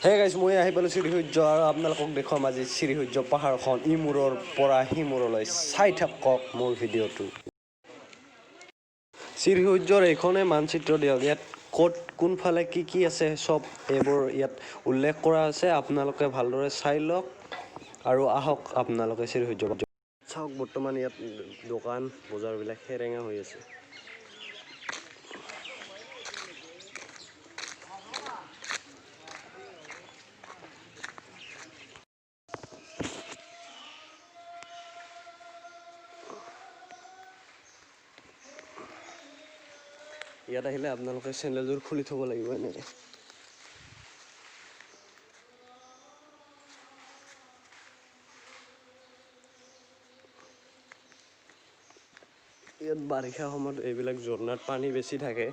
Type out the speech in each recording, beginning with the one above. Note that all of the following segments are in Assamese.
হে গাইজ মই আহি পালোঁ শ্ৰীসূৰ্য আৰু আপোনালোকক দেখুৱাম আজি শ্ৰীসূৰ্য পাহাৰখন ইমূৰৰ পৰা সিমূৰলৈ চাই থাকক মোৰ ভিডিঅ'টো। শ্ৰীসূৰ্যৰ এইখনে মানচিত্ৰ দিয়ক, ইয়াত ক'ত কোনফালে কি আছে চব এইবোৰ ইয়াত উল্লেখ কৰা আছে। আপোনালোকে ভালদৰে চাই লওক আৰু আহক আপোনালোকে শ্ৰীসূৰ্য চাওক। বৰ্তমান ইয়াত দোকান বজাৰবিলাক সেৰেঙা হৈ আছে। ইয়াত আহিলে আপোনালোকে চেণ্ডেলযোৰ খুলি থ'ব লাগিব এনেকৈ। ইয়াত বাৰিষা সময়ত এইবিলাক ঝৰ্ণাত পানী বেছি থাকে,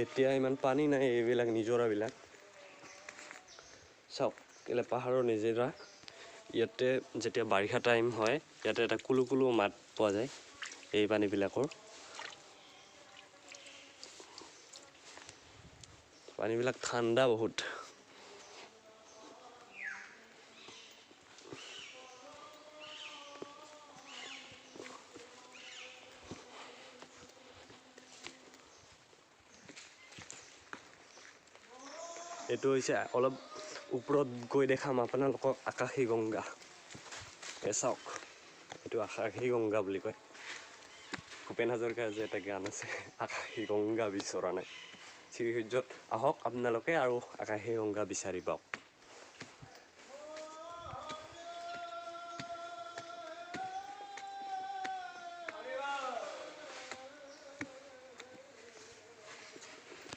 এতিয়া ইমান পানী নাই এইবিলাক নিজৰাবিলাক। চাওক কেলে পাহাৰৰ নিজৰা, ইয়াতে যেতিয়া বাৰিষা টাইম হয় ইয়াতে এটা কুলু কুলু মাত পোৱা যায় এই পানীবিলাকৰ। পানীবিলাক ঠাণ্ডা বহুত। এইটো হৈছে অলপ ওপৰত গৈ দেখাম আপোনালোকক আকাশী গংগা। চাওক এইটো আকাশী গংগা বুলি কয়। ভূপেন হাজৰিকাৰ যে এটা গান আছে, আকাশী গংগা বিচৰা নাই। শ্ৰীসূৰ্যত আহক আপোনালোকে আৰু আকাশী গংগা বিচাৰি পাওক।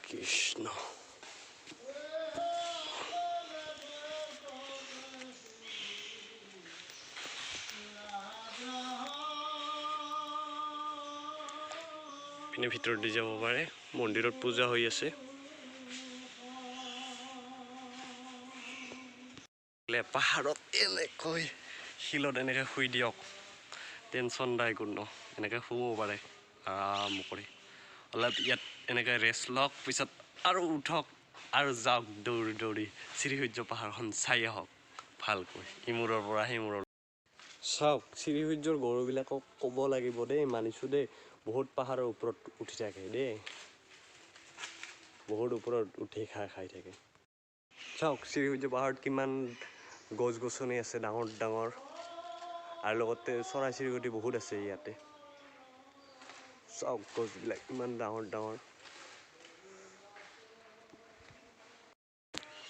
কৃষ্ণ পিনে ভিতৰত দি যাব পাৰে, মন্দিৰত পূজা হৈ আছে। পাহাৰত এনেকৈ শিলত এনেকৈ শুই দিয়ক, টেনশ্যন নাই কোনো, এনেকৈ শুব পাৰে আৰাম কৰি। অলপ ইয়াত এনেকৈ ৰেষ্ট লওক, পিছত আৰু উঠক আৰু যাওক দৌৰি দৌৰি শ্ৰীসূৰ্য পাহাৰখন চাই আহক ভালকৈ ইমূৰৰ পৰা সিমূৰৰ। চাওক শ্ৰীসূৰ্যৰ গৰুবিলাকক ক'ব লাগিব দেই, মানিছোঁ দেই, বহুত পাহাৰৰ ওপৰত উঠি থাকে দেই, বহুত ওপৰত উঠি খাই থাকে। চাওক শ্ৰীসূৰ্য পাহাৰত কিমান গছ গছনি আছে ডাঙৰ ডাঙৰ, আৰু লগতে চৰাই চিৰিকটি বহুত আছে ইয়াতে। চাওক গছবিলাক ইমান ডাঙৰ ডাঙৰ।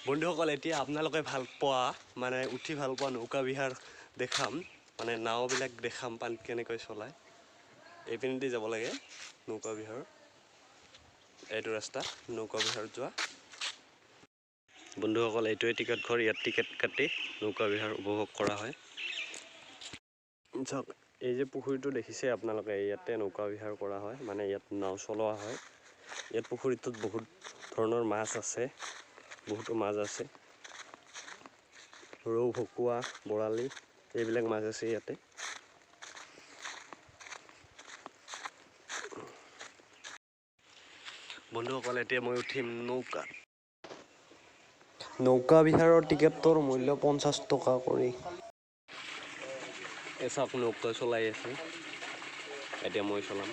বন্ধুসকল এতিয়া আপোনালোকে ভাল পোৱা মানে উঠি ভাল পোৱা নৌকা বিহাৰ দেখাম, মানে নাওবিলাক দেখাম পানীত কেনেকৈ চলায়। এইপিনেদি যাব লাগে নৌকা বিহাৰ, এইটো ৰাস্তা নৌকা বিহাৰত যোৱা। বন্ধুসকল এইটোৱে টিকেট ঘৰ, ইয়াত টিকেট কাটি নৌকা বিহাৰ উপভোগ কৰা হয়। চাওক এই যে পুখুৰীটো দেখিছে আপোনালোকে, ইয়াতে নৌকা বিহাৰ কৰা হয়, মানে ইয়াত নাও চলোৱা হয়। ইয়াত পুখুৰীটোত বহুত ধৰণৰ মাছ আছে, বহুতো মাছ আছে, ৰৌ ভকুৱা বৰালি এইবিলাক মাছ আছে ইয়াতে। বন্ধুসকল এতিয়া মই উঠিম নৌকাত। নৌকা বিহাৰৰ টিকেটৰ মূল্য 50 টকা কৰি। এই চাওক নৌকা চলাই আছে, এতিয়া মই চলাম।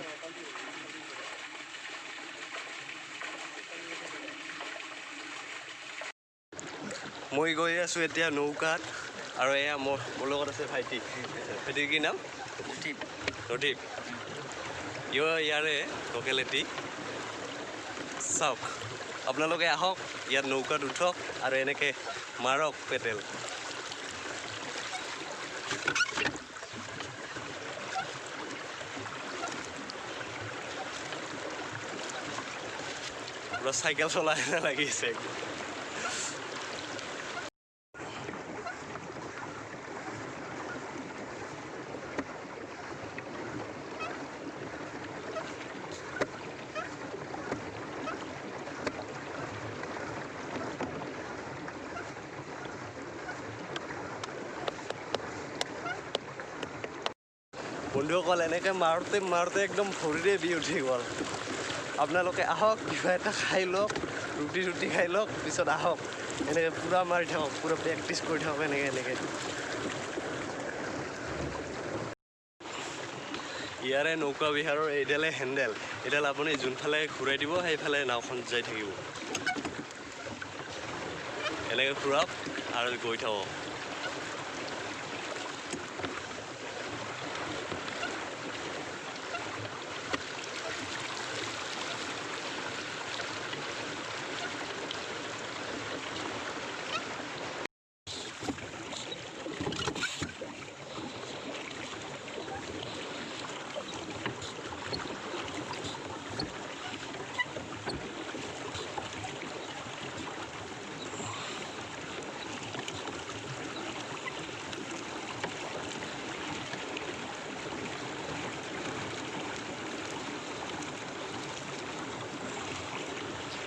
মই গৈ আছোঁ এতিয়া নৌকাত, আৰু এয়া মোৰ লগত আছে ভাইটি। ভাইটিৰ কি নাম? নদীপ। ইয়াৰে লোকেলিটি। চাওক আপোনালোকে আহক ইয়াত নৌকাত উঠক আৰু এনেকৈ মাৰক পেডেল। পুৰা চাইকেল চলাই লাগিছে। বন্ধুসকল এনেকৈ মাৰোঁতে একদম ভৰিৰে বিষ উঠি গ'ল। আপোনালোকে আহক কিবা এটা খাই লওক ৰুটি খাই লওক পিছত আহক এনেকৈ পূৰা মাৰি থাকক পূৰা প্ৰেক্টিছ কৰি থাকক এনেকৈ ইয়াৰে নৌকা বিহাৰৰ এইডালে হেণ্ডেল এইডাল আপুনি যোনফালে ঘূৰাই দিব সেইফালে নাওখন যাই থাকিব এনেকৈ ঘূৰাওক আৰু গৈ থাকক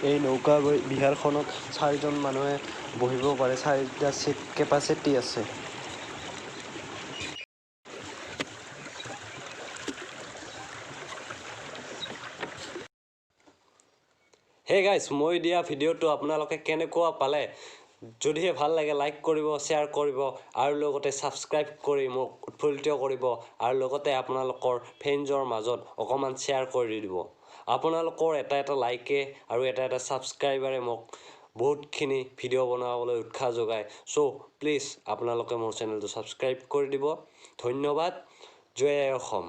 এই নৌকা বিহাৰখনত 4জন মানুহে বহিব পাৰে 4টা সিট কেপাচিটি আছে হে গাইজ মই দিয়া ভিডিঅ'টো আপোনালোকে কেনেকুৱা পালে যদিহে ভাল লাগে লাইক কৰিব শ্বেয়াৰ কৰিব আৰু লগতে ছাবস্ক্ৰাইব কৰি মোক উৎফুল্লিত কৰিব আৰু লগতে আপোনালোকৰ ফ্ৰেণ্ডছৰ মাজত অকমান শ্বেয়াৰ কৰি দিব আপোনালোকৰ এটা লাইকে আৰু এটা ছাবস্ক্ৰাইবাৰে মোক বহুতখিনি ভিডিঅ' বনাবলৈ উৎসাহ যোগায় সো প্লিজ আপোনালোকে মোৰ চেনেলটো ছাবস্ক্ৰাইব কৰি দিব ধন্যবাদ জয় অসম